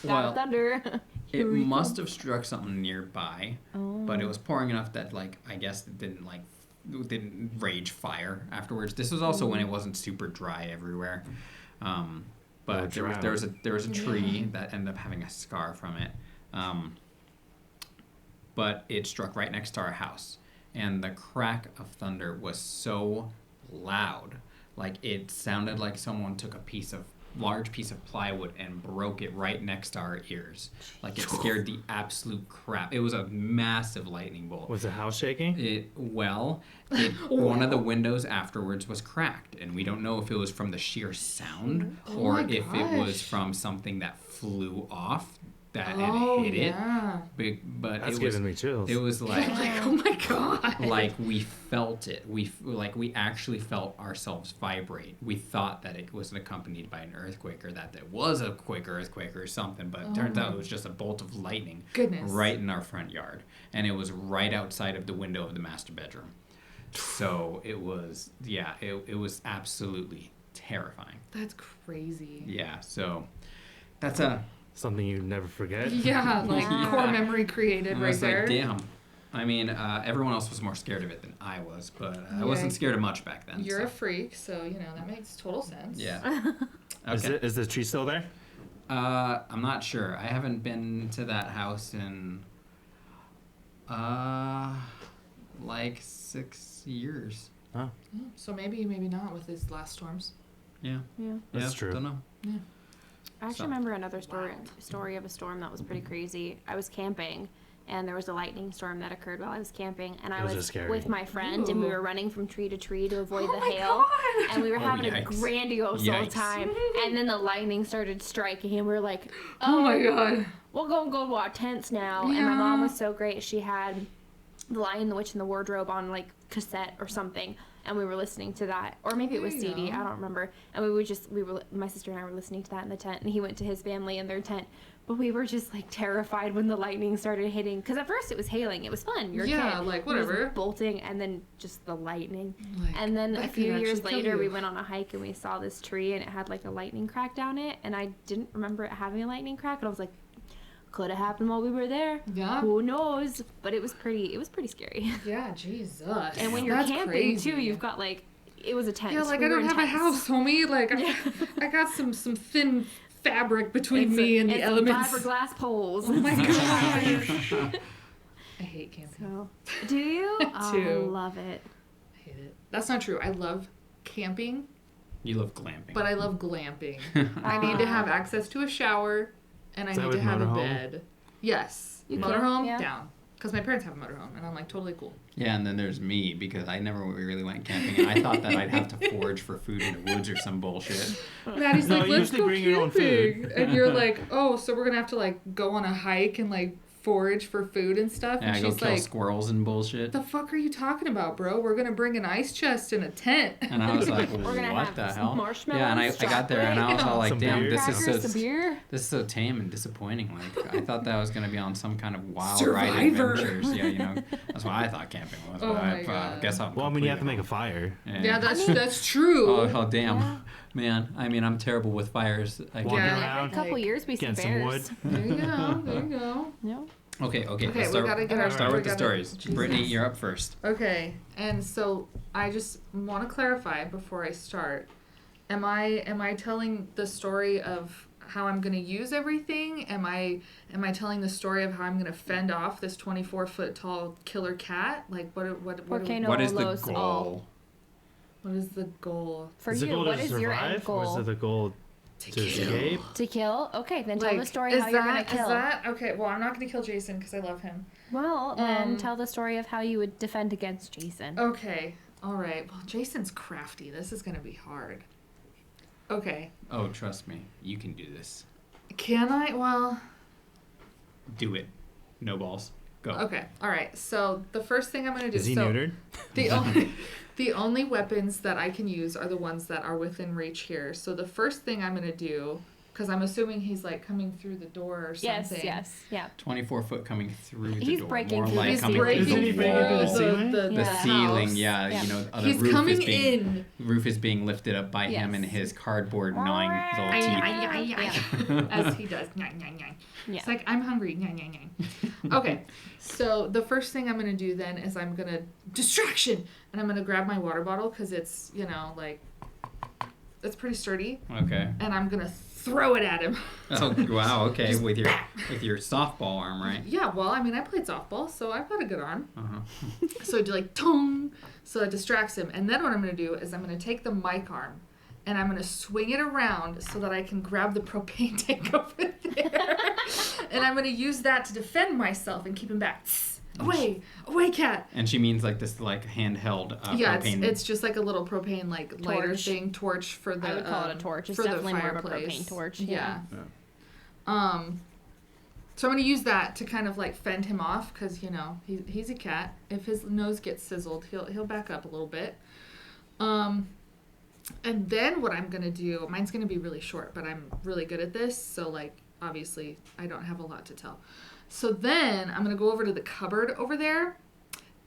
well, thunder. it must have struck something nearby, but it was pouring enough that, like, I guess it didn't rage fire afterwards. This was also when it wasn't super dry everywhere. But there was a tree that ended up having a scar from it. But it struck right next to our house, and the crack of thunder was so loud, like it sounded like someone took a large piece of plywood and broke it right next to our ears. Like it scared the absolute crap. It was a massive lightning bolt. Was the house shaking? One of the windows afterwards was cracked, and we don't know if it was from the sheer sound or if it was from something that flew off that and hit it. But That's giving me chills. It was like, oh my god. like we felt it. We actually felt ourselves vibrate. We thought that it was accompanied by an earthquake or that it was a quick earthquake or something, but it turns out it was just a bolt of lightning right in our front yard, and it was right outside of the window of the master bedroom. So it was, it was absolutely terrifying. That's crazy. Yeah, so that's something you never forget. Yeah, like core memory created right there. Like, damn. I mean, everyone else was more scared of it than I was, but I wasn't scared of much back then. You're a freak, so, that makes total sense. Yeah. Okay. Is the tree still there? I'm not sure. I haven't been to that house in, like 6 years. Oh. So maybe not with these last storms. Yeah. That's true. Don't know. Yeah. I actually remember another story of a storm that was pretty crazy. I was camping, and there was a lightning storm that occurred while I was camping, and I was with my friend, and we were running from tree to tree to avoid the hail, and we were having a grandiose old time, and then the lightning started striking, and we were like, oh my god, we'll go to our tents now. And my mom was so great. She had The Lion, the Witch, and the Wardrobe on like cassette or something, and we were listening to that, or maybe it was CD, I don't remember. And my sister and I were listening to that in the tent, and he went to his family in their tent. But we were just like terrified when the lightning started hitting, because at first it was hailing. It was fun. You're a kid. Like whatever. It was bolting, and then just the lightning. Like, and then a few years later, we went on a hike and we saw this tree, and it had like a lightning crack down it, and I didn't remember it having a lightning crack, and I was like, could have happened while we were there. Yeah. Who knows? But it was pretty scary. Yeah, Jesus. And when you're camping too, you've got like, it was a tent. Yeah, like I don't have a house, homie. Like I got some thin fabric between me and the elements. Fiberglass poles. Oh my god. I hate camping. So, do you? I do. I love it. I hate it. That's not true. I love camping. You love glamping. But I love glamping. I need to have access to a shower, and I need to have a bed. Yes. Motorhome, down. Because my parents have a motorhome, and I'm like totally cool. Yeah, and then there's me, because I never really went camping, and I thought that I'd have to forage for food in the woods or some bullshit. Maddie's like, let's go bring your own food. camping. And you're like, oh, so we're going to have to like go on a hike and like forage for food and stuff. Yeah, and I go she's kill like, squirrels and bullshit. the fuck are you talking about, bro? We're going to bring an ice chest and a tent. And I was like, We're gonna what have the some hell? marshmallows, Yeah, and I got there, and I was all like, Some damn, beer. this is so tame and disappointing. Like, I thought that was going to be on some kind of wild ride adventures. Yeah, that's what I thought camping was. Oh But my I God. guess I'm Well, I mean, you have to make a completely fire. Yeah, that's true. Oh, damn. Yeah. Man, I mean, I'm terrible with fires. Walking Yeah. Every couple years we see Get some wood. bears. There you go. There you go. No. Okay, Okay, let's we start, gotta get our start with the story. stories. Brittany, you're up first. Okay, and so I just want to clarify before I start. Am I telling the story of how I'm gonna use everything? Am I telling the story of how I'm gonna fend off this 24-foot tall killer cat? Like what What is the Los goal? all. what is the goal? For Is the you, goal what to is your end survive, or goal? is it the goal to escape? To kill? Okay, then tell Like, the story is how you're gonna that- kill. Is that okay? Well, I'm not gonna kill Jason because I love him. Well, then tell the story of how you would defend against Jason. Okay, all right. Well, Jason's crafty. This is gonna be hard. Okay, Oh, trust me, you can do this. can I? Well, Do it. No balls. Go. okay, all right. So the first thing I'm gonna do. Is he so neutered? the only weapons that I can use are the ones that are within reach here. So the first thing I'm gonna do, because I'm assuming he's like coming through the door or something. Yes, yeah. 24-foot coming through the He's door. breaking More through like the He's coming breaking through Isn't he the breaking through the wall. ceiling? The Yeah. ceiling, house. yeah, Yeah. you know, the He's roof coming is being in. roof is being lifted up by him and Yes. his cardboard gnawing little teeth. As he does. Yeah. It's like, I'm hungry. Okay, so the first thing I'm going to do then is I'm going to distraction. And I'm going to grab my water bottle because it's, like, it's pretty sturdy. Okay. And I'm going to throw it at him. Oh wow. Okay, with your softball arm, right? Yeah, well, I mean, I played softball, so I've got a good arm. Uh-huh. So I do like, tong. So it distracts him. And then what I'm going to do is I'm going to take the mic arm and I'm going to swing it around so that I can grab the propane tank over there. And I'm going to use that to defend myself and keep him back. Away, cat. And she means like this like handheld Yeah, propane. it's just like a little propane like lighter Torch. thing, torch for the. I would call it a torch. It's for the definitely more of a fireplace. propane torch. Yeah. Yeah. So I'm gonna use that to kind of like fend him off because he's a cat. If his nose gets sizzled, he'll back up a little bit. And then what I'm gonna do, mine's gonna be really short, but I'm really good at this. So like obviously I don't have a lot to tell. So then I'm gonna go over to the cupboard over there,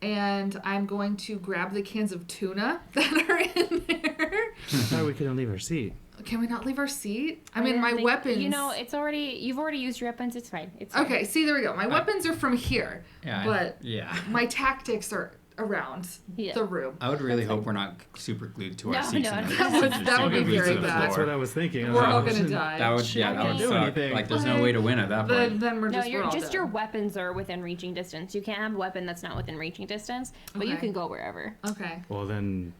and I'm going to grab the cans of tuna that are in there. How we couldn't leave our seat? Can we not leave our seat? I mean, didn't my think- weapons. You've already used your weapons. It's fine. It's fine. Okay, see, there we go. My weapons are from here, yeah, but yeah. my tactics are around the room. I would really hope we're not super glued to our No, seats. no, and no. That would be glued to very the bad. That's floor. what I was thinking. We're all Oh, gonna shit. die. That would Can't do suck. anything. Like there's no way to win at that point. Then we're No, we're all just dead. your weapons are within reaching distance. You can't have a weapon that's not within reaching distance, but you Okay. can go wherever. Okay, Well then,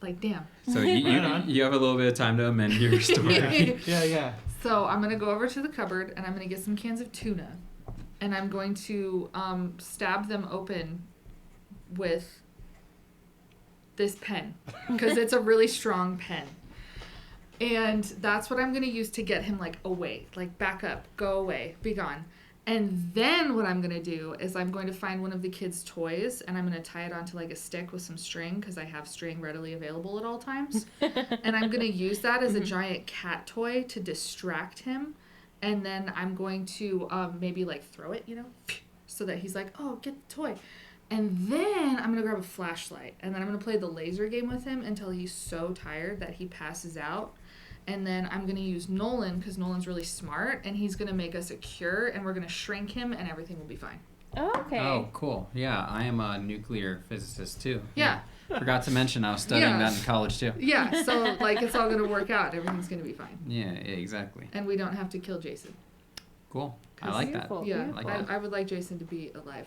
like damn. So Right on. you have a little bit of time to amend your story. yeah. So I'm gonna go over to the cupboard and I'm gonna get some cans of tuna, and I'm going to stab them open with this pen because it's a really strong pen. And that's what I'm going to use to get him like away, like back up, go away, be gone. And then what I'm going to do is I'm going to find one of the kids' toys and I'm going to tie it onto like a stick with some string because I have string readily available at all times. And I'm going to use that as a giant cat toy to distract him. And then I'm going to maybe like throw it, so that he's like, oh, get the toy. And then I'm going to grab a flashlight and then I'm going to play the laser game with him until he's so tired that he passes out. And then I'm going to use Nolan because Nolan's really smart and he's going to make us a cure and we're going to shrink him and everything will be fine. Okay. Oh, cool. Yeah, I am a nuclear physicist too. Yeah. Forgot to mention I was studying that in college too. Yeah, so like it's all going to work out. Everything's going to be fine. Yeah, exactly. And we don't have to kill Jason. Cool. I like that. Beautiful. Yeah, like that. I would like Jason to be alive.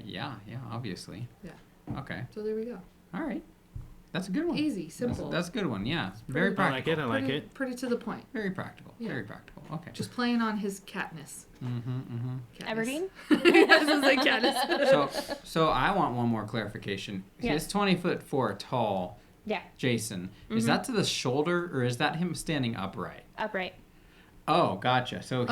Yeah, obviously. Yeah. Okay. So there we go. All right. That's a good one. Easy, simple. That's a good one. Yeah. Very pretty- I like it. practical. I like pretty, it. Pretty to the point. Very practical. Yeah. Very practical. Okay. Just playing on his catness. Catness. Aberdeen? Yes, it's like catness. So I want one more clarification. Yeah. He's 20-foot tall. Yeah. Jason. Is that to the shoulder or is that him standing upright? Upright. Oh, gotcha. So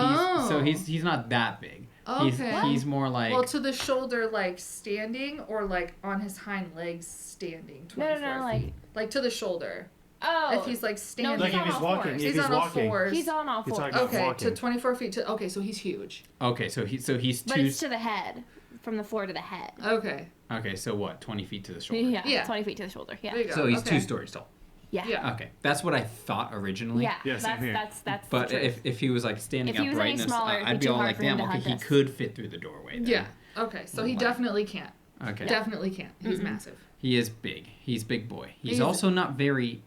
he's not that big. Okay. He's more like Well, to the shoulder, like standing, or like on his hind legs standing. 24 No, like. feet. Like to the shoulder. Oh. If he's like standing. Like he's if he's on all walking, fours. if He's he's on all walking. fours. He's on all You're fours. talking about Okay, walking. to 24 feet. Okay, so he's huge. Okay, so he's But two. it's to the head. From the floor to the head. Okay. Okay, so what? 20 feet to the shoulder. Yeah. Yeah. 20 feet to the shoulder. Yeah. There you go. So he's okay. 2 stories tall. Yeah. Yeah. Okay, that's what I thought originally. Yeah. Yeah, same here. That's But the truth. if he was like standing If he was any uprightness, smaller, it'd be I'd be too all hard like, for him damn, to okay, hunt he us. could fit through the doorway. Then. Yeah. Okay, so he Like- definitely can. Okay. Definitely can. He's massive. He is big. He's big boy. He's He's- also not very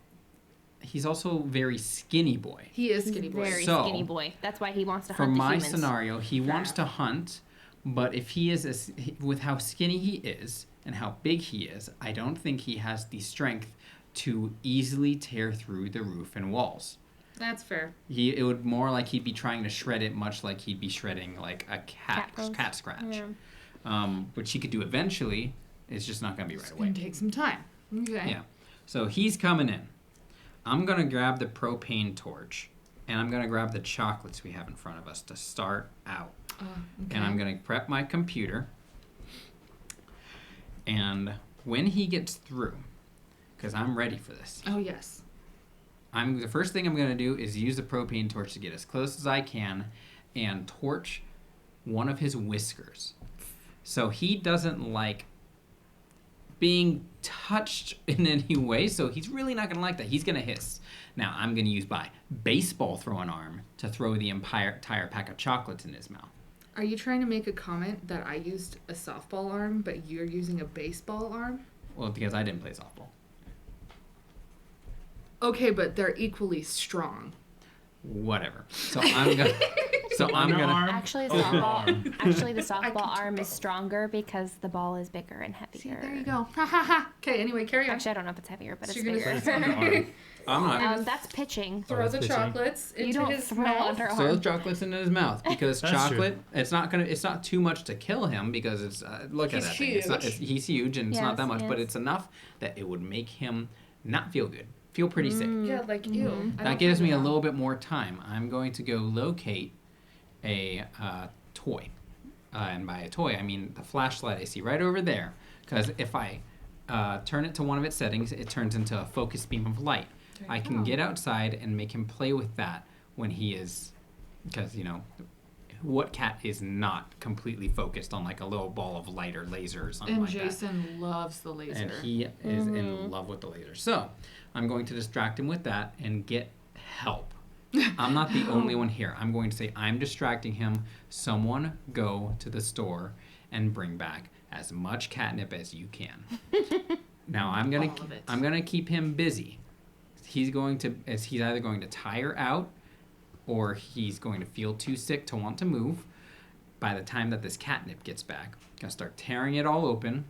he's also very skinny boy. He is skinny boy. Very So, skinny boy. That's why he wants to For hunt the my humans. scenario, he wants Fair. to hunt, but if he is with how skinny he is and how big he is, I don't think he has the strength to easily tear through the roof and walls. That's fair. It would more like he'd be trying to shred it, much like he'd be shredding like a cat scratch. Yeah. Which he could do eventually. It's just not gonna be right It's away. gonna take some time. Okay. Yeah. So he's coming in. I'm gonna grab the propane torch, and I'm gonna grab the chocolates we have in front of us to start out. Okay. And I'm gonna prep my computer. And when he gets through, because I'm ready for this, Oh yes. the first thing I'm gonna do is use the propane torch to get as close as I can, and torch one of his whiskers. So he doesn't like being touched in any way, so he's really not gonna like that. He's gonna hiss. Now I'm gonna use my baseball throwing arm to throw the entire pack of chocolates in his mouth. Are you trying to make a comment that I used a softball arm, but you're using a baseball arm? Well, because I didn't play softball. Okay, but they're equally strong. Whatever. So I'm gonna. I'm gonna. Arm. Actually, the softball arm is stronger because the ball is bigger and heavier. See, there you go. Ha ha ha. Okay, anyway, carry on. Actually, I don't know if it's heavier, but So it's you're gonna bigger. say it's on the arm. I'm not. That's pitching. Throw the pitching. chocolates into You don't his throw mouth. underarm. Throw the chocolates into his mouth because That's chocolate. It's not too much to kill him because it's look at He's that thing. It's not, huge. he's huge and it's not that Yes, much, but yes. it's enough that it would make him not feel good, feel pretty sick. Yeah, like ew. I That don't gives have me a that. little bit more time. I'm going to go locate a toy, and by a toy I mean the flashlight I see right over there. Because if I turn it to one of its settings, it turns into a focused beam of light. There I you can go. get outside and make him play with that when he is, because what cat is not completely focused on like a little ball of light or laser or something And like that. Jason loves the laser. And he is in love with the laser. So I'm going to distract him with that and get help. I'm not the only one here. I'm going to say I'm distracting him. Someone go to the store and bring back as much catnip as you can. Now I'm All of it. gonna keep him busy. He's either going to tire out or he's going to feel too sick to want to move. By the time that this catnip gets back, I'm gonna start tearing it all open.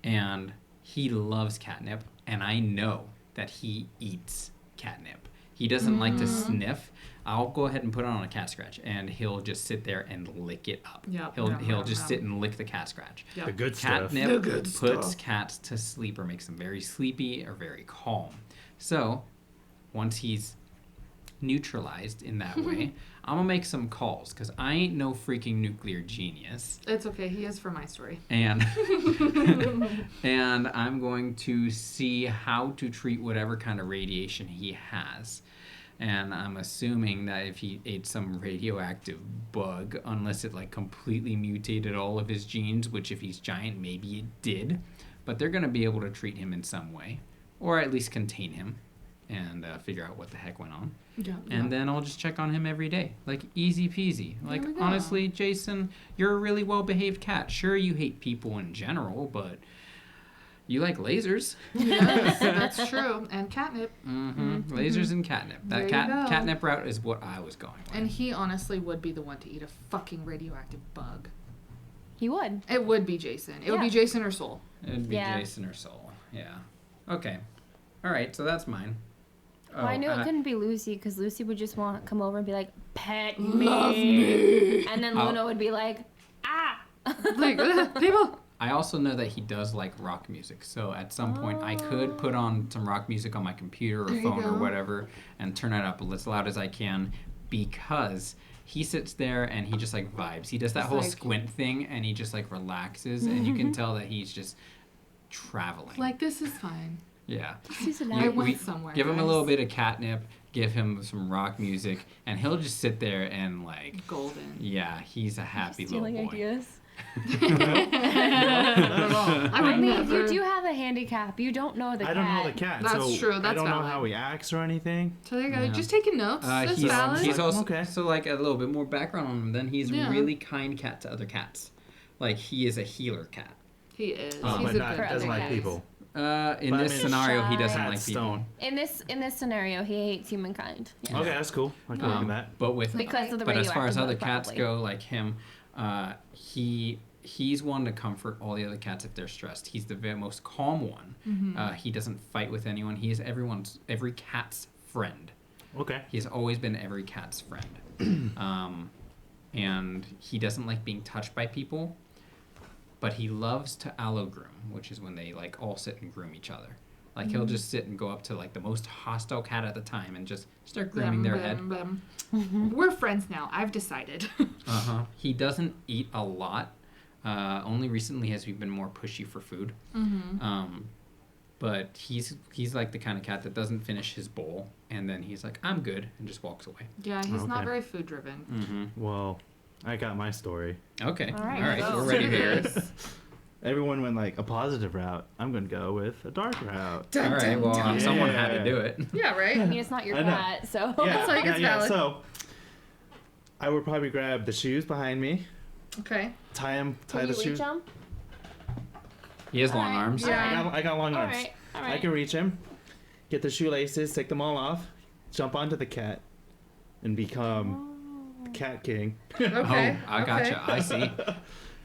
And he loves catnip, and I know that he eats catnip. He doesn't like to sniff. I'll go ahead and put it on a cat scratch, and he'll just sit there and lick it up. Yep. He'll just sit and lick the cat scratch. Yep. The good stuff. Catnip The good puts stuff. cats to sleep or makes them very sleepy or very calm. So, once he's neutralized in that way, I'm gonna make some calls because I ain't no freaking nuclear genius. It's okay. He is for my story. And and I'm going to see how to treat whatever kind of radiation he has. And I'm assuming that if he ate some radioactive bug, unless it like completely mutated all of his genes, which if he's giant, maybe it did, but they're going to be able to treat him in some way, or at least contain him and figure out what the heck went on. Yeah. And then I'll just check on him every day. Like, easy peasy. Like, we go. honestly, Jason, you're a really well-behaved cat. Sure, you hate people in general, but you like lasers. Yes, that's true. And catnip. Mm-hmm. Lasers and catnip. There That you go. catnip route is what I was going with. And he honestly would be the one to eat a fucking radioactive bug. He would. It would be Jason. It would be Yeah. Jason or Soul. It'd be Yeah. Jason or Soul. Yeah. Okay. All right, so that's mine. Well, I knew it uh, couldn't be Lucy because Lucy would just want to come over and be like, "Pet Love me," and then Oh. Luna would be like, "Ah." Like, people. I also know that he does like rock music, so at some point I could put on some rock music on my computer or There you phone or go. whatever and turn it up as loud as I can because he sits there and he just like vibes. He does that He's whole like- squint thing and he just like relaxes and you can tell that he's just traveling. Like, this is fine. Yeah. She's You- I allowed. went somewhere. Give him a guys. little bit of catnip, give him some rock music, and he'll just sit there and like, Golden. yeah, he's a happy little Stealing boy. ideas. I would I mean, never. you do have a handicap. You don't know the cat. I don't know the cat, That's so true, I that's don't know valid. how he acts or anything. So there you go. Yeah. Just taking notes. That's valid. He's also Okay. so like a little bit more background on him. Then he's Yeah. a really kind cat to other cats. Like he is a healer cat. He is. Oh, He's but a not, good For doesn't other like cats. people. In But I this mean, scenario, he shy. doesn't Cat like stone. people. In this scenario, he hates humankind. Yeah. Okay, that's cool. I can look at that. But with Because of the but as far as radioactive other bug, cats probably. go, like him, he's one to comfort all the other cats if they're stressed. He's the most calm one. He doesn't fight with anyone. He is every cat's friend. Okay. He's always been every cat's friend. And he doesn't like being touched by people, but he loves to allo groom, which is when they like all sit and groom each other. Like he'll just sit and go up to like the most hostile cat at the time and just start grooming their head. We're friends now. I've decided. He doesn't eat a lot. Only recently has he been more pushy for food. But he's like the kind of cat that doesn't finish his bowl and then he's like, I'm good, and just walks away. Yeah, he's not Okay. very food driven. Well, I got my story. Okay. All right, All right. let's We're do ready to hear it. this. Everyone went like a positive route. I'm going to go with a dark route. All right. Well, someone had to do it. Yeah, right? I mean, it's not your I know. cat, so. It's like it's valid. So, I would probably grab the shoes behind me, Okay. tie Can the you shoes. reach him? He has long All right. arms. Yeah. I got long All arms. right. All I right. can reach him, get the shoelaces, take them all off, jump onto the cat, and become Cat King. Okay. Oh, I gotcha. I see.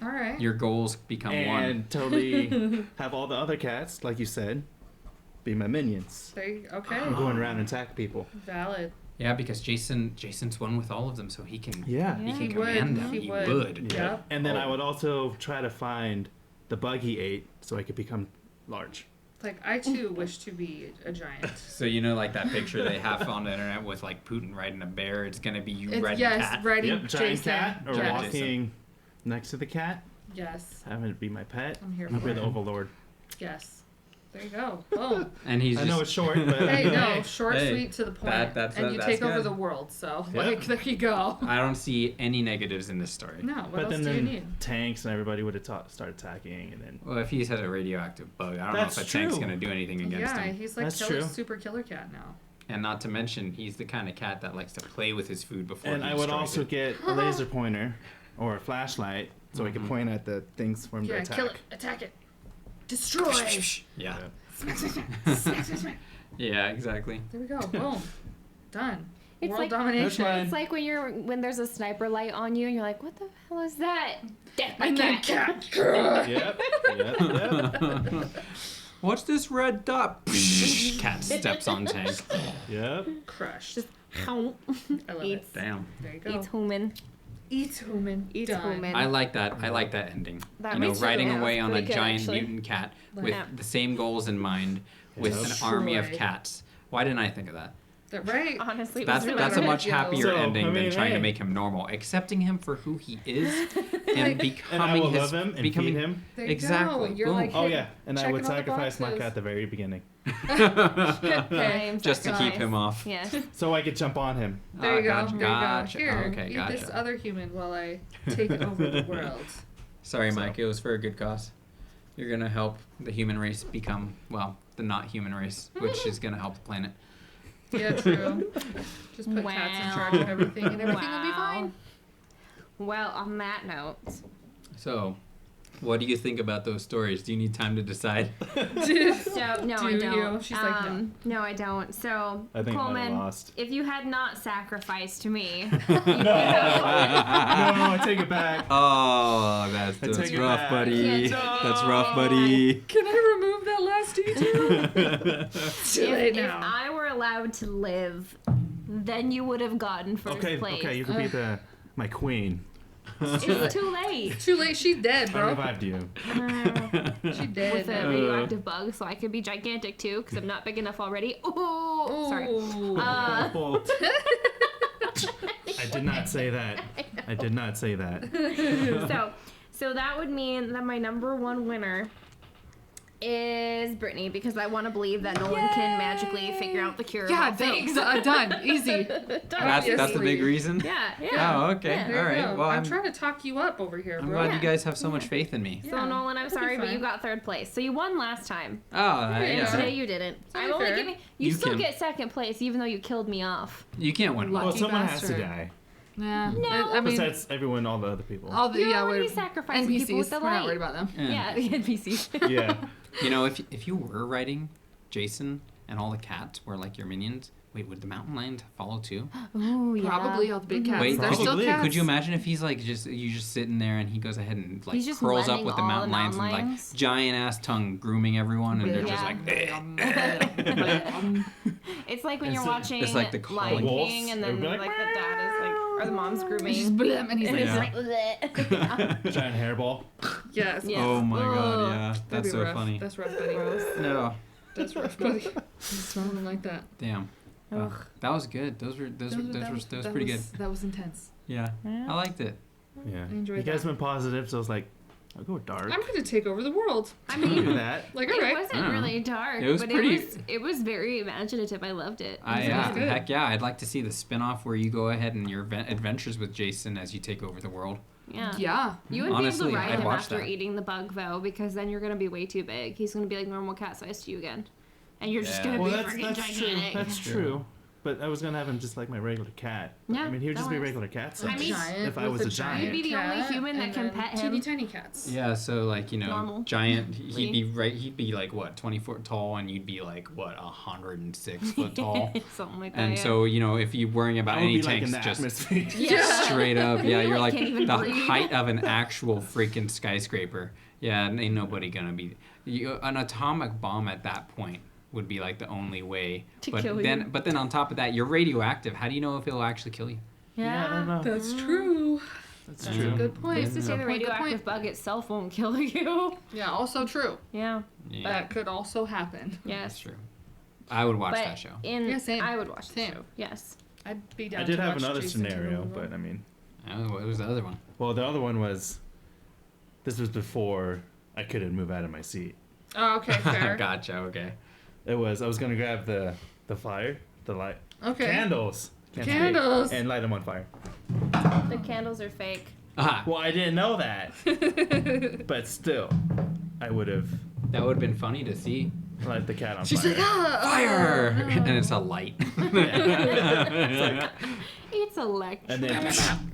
All right. Your goals become one. And totally have all the other cats, like you said, be my minions. Okay. I'm going around and attack people. Valid. Yeah, because Jason's one with all of them, so he can Yeah. he can He would. command them. He He would. would. Yeah. And then Oh. I would also try to find the bug he ate so I could become large. Like, I too wish to be a giant. So you know, like that picture they have on the internet with like Putin riding a bear. It's gonna be you It's, riding yes, a cat. riding Yep, giant Jason. cat or Yes. walking next to the cat, Yes. having it be my pet. I'm here I'll for be it. the overlord. Yes. There you go. Boom. And he's I just know it's short, but Hey, no, short, Hey, sweet, to the point. that's and you that's take over good. the world, so, Yep. like, there you go. I don't see any negatives in this story. No, what but else then, do you need? tanks and everybody would have started attacking, and then Well, if he's had a radioactive bug, I don't That's know if a tank's true. gonna do anything against Yeah, him. he's like That's killer, true. super killer cat now. And not to mention, he's the kind of cat that likes to play with his food before. and he I would destroys also it. get a laser pointer or a flashlight so I could point at the things for him to Yeah, attack. kill it, attack it, destroy. Yeah. Smack, smack, smack, smack, smack, smack. Yeah, exactly. There we go. Boom. Done. It's World like- domination. That's It's like when there's a sniper light on you and you're like, what the hell is that? Death by And then cat. cat. Yep. What's this red dot? Cat steps on tank. Yep. Crushed. Just I love Eats. it. Damn. There you go. eats human. Eats human. Eats Done. human. I like that. I like that ending. That you know, makes it riding yeah, away on a pretty good, giant actually. mutant cat with Yeah. the same goals in mind, with Yep. an army of Destroy. cats. Why didn't I think of that? Right? Honestly, it That's was really that's a good. much happier So, ending I mean, than trying to hey. make him normal. Accepting him for who he is and And I becoming will his love him and becoming feed him. There you exactly. go. You're Boom. like, Oh hey, yeah, and I checking would all the sacrifice my boxes. cat at the very beginning I am just to keep sacrificed. him off. Yes. so I could jump on him. There you go. Gotcha. There you Gotcha. go. Here, Okay, eat gotcha. this other human while I take over the world. Sorry, So- Mike. It was for a good cause. You're gonna help the human race become the not human race, which is gonna help the planet. Yeah, true. Just put cats in charge of everything, and everything will be Wow. fine. Well, on that note, So, what do you think about those stories? Do you need time to decide? so no, Do I you? don't. She's like, no. No, I don't. So, I think I might have Coleman, lost. if you had not sacrificed me, No, I take it back. Oh, I that's take it rough, back. buddy. Can't- That's rough, buddy. Can I remove that last detail? Too late if now. I were allowed to live, then you would have gotten first Okay, place. okay, you could be my queen. It's too late. Too late. She's dead, I bro. revived you. She dead. With a radioactive bug, so I could be gigantic too, because I'm not big enough already. Oh, sorry. Ooh. I did not say that. I did not say that. So that would mean that my number one winner is Brittany, because I want to believe that no one can magically figure out the cure. Yeah, of all thanks. things. Done. Easy. That's the Obviously. big reason. Yeah. Oh, okay. Yeah. There All you right. go. Well, I'm trying to talk you up over here, I'm bro. glad Yeah. you guys have so much faith in me. So Yeah, Nolan, I'm that'd be sorry, but fine. you got third place. So you won last time. Oh, And Yeah. today you didn't. To I'm be only fair. giving you You still can- get second place, even though you killed me off. you can't win. Lucky Well, someone has to bastard. die. Yeah. No. I mean, Besides everyone, all the other people. all the You're already we're sacrificing NPCs. people with the We're not light. worried about them. Yeah, the NPCs. Yeah. You know, if you were writing Jason and all the cats were like your minions, wait, would the mountain lion follow too? Ooh, yeah. Probably all the big cats. Wait, They're still Probably. cats. Could you imagine if he's like just sitting there and he goes ahead and like He's just curls up letting with the all mountain the lions and mountain like lions? giant ass tongue grooming everyone and they're just Yeah. like It's like when It's you're a- watching it's like the Lion wolves. King, and It would then be like, like, the dad is like, or the mom's grooming. Just blam, and he's And like, it's Yeah. like, bleh. Giant hairball. yes. Yeah. oh my god, Ugh. yeah, That'd that's be so rough. funny. That's rough, buddy. No, That's rough, buddy. Something like that. damn. Ugh. That was good. Those were pretty good. That was intense. Yeah, Yeah. I liked it. Yeah. I enjoyed You guys that. went positive, so I was like, I'll go dark. I'm gonna take over the world. I Do mean, that. Like, it alright. wasn't really dark, It was but pretty- it was very imaginative. I loved it. Yeah, good. heck yeah, I'd like to see the spin-off where you go ahead and your adventures with Jason as you take over the world. Yeah. Yeah. You would Honestly, be able to ride I'd him watch after that. eating the bug, though, because then you're going to be way too big. He's going to be like normal cat size to you again. And you're just Yeah. going to Well, be that's freaking true. gigantic. That's true. But I was gonna have him just like my regular cat. But, Yeah, I mean, he would that just be a works. regular cat. So I mean, if I was a giant, You'd be the only cat, human that and can then pet teeny him. tiny cats. Yeah, so like, you know, Normal. giant, he'd be like, what, 20 foot tall, and you'd be like, what, 106 foot tall? Something like that. And yeah. so, you know, if you're worrying about I would any be like tanks, in the just atmosphere. Yeah. straight up, yeah, You, you're like, like can't even the breathe. height of an actual freaking skyscraper. Yeah, and ain't nobody gonna be, an atomic bomb at that point would be like the only way. To but kill then, you. But then on top of that, you're radioactive. How do you know if it'll actually kill you? Yeah, I don't know. That's true. That's That's true. a good They point. used to say Good the point, good radioactive point. bug itself won't kill you. Yeah, also true. Yeah. Yeah, That could also happen. that's Yes. true. I would watch But that show. Yeah, same. I would watch the Same. show. Yes. I'd be down I did to have watch another Jason take scenario, over the but world. I mean, Oh, what was the other one? well, the other one was, this was before I couldn't move out of my seat. Oh, okay, fair. Gotcha. Okay. I was gonna grab the fire, the light, Okay. candles, Can't speak, Candles. and light them on fire. The candles are fake. Ah, Well, I didn't know that, but still, I would have that would have been funny to see. light the cat on She's fire. like, ah, Fire, oh, no. and it's a light. It's electric.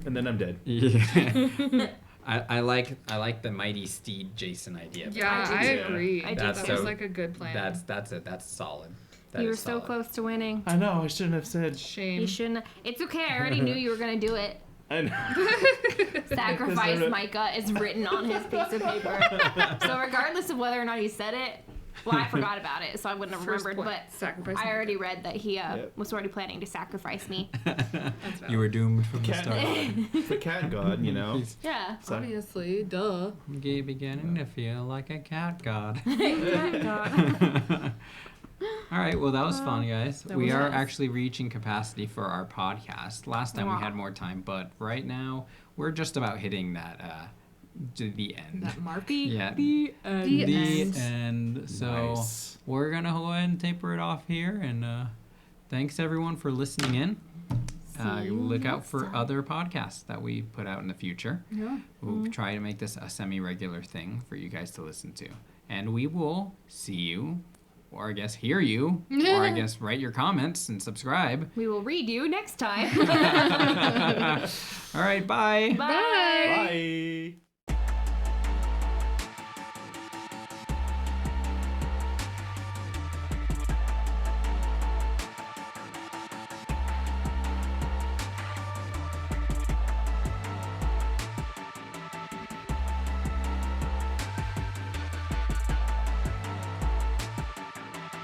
and then I'm dead. Yeah. I like the mighty steed Jason idea. Yeah, I I do too. agree. I do that too. was like a good plan. That's it. That's solid. That You were is so solid. close to winning. I know. I shouldn't have said. Shame. You shouldn't. It's okay. I already knew you were gonna do it. I know. Sacrifice Micah is written on his piece of paper. So regardless of whether or not he said it, well, I forgot about it, so I wouldn't have First remembered. point, But sacrifice I already Micah. read that he Yep. was already planning to sacrifice me. You were doomed from the Cat start. god. The cat god, you know. Yeah. So, Obviously, duh. You're beginning to feel like a cat god. Thank God. All right, well, that was fun, guys. That We was are nice. actually reaching capacity for our podcast. Last time we Wow. had more time, but right now we're just about hitting that to the end. That mark. Yeah, The The the end. end. So Nice. we're gonna go ahead and taper it off here, and thanks everyone for listening in. See you Look out next for time. other podcasts that we put out in the future. Yeah. We'll try to make this a semi-regular thing for you guys to listen to. And we will see you, or I guess hear you, or I guess write your comments and subscribe. We will read you next time. All right, bye. Bye. Bye. Bye.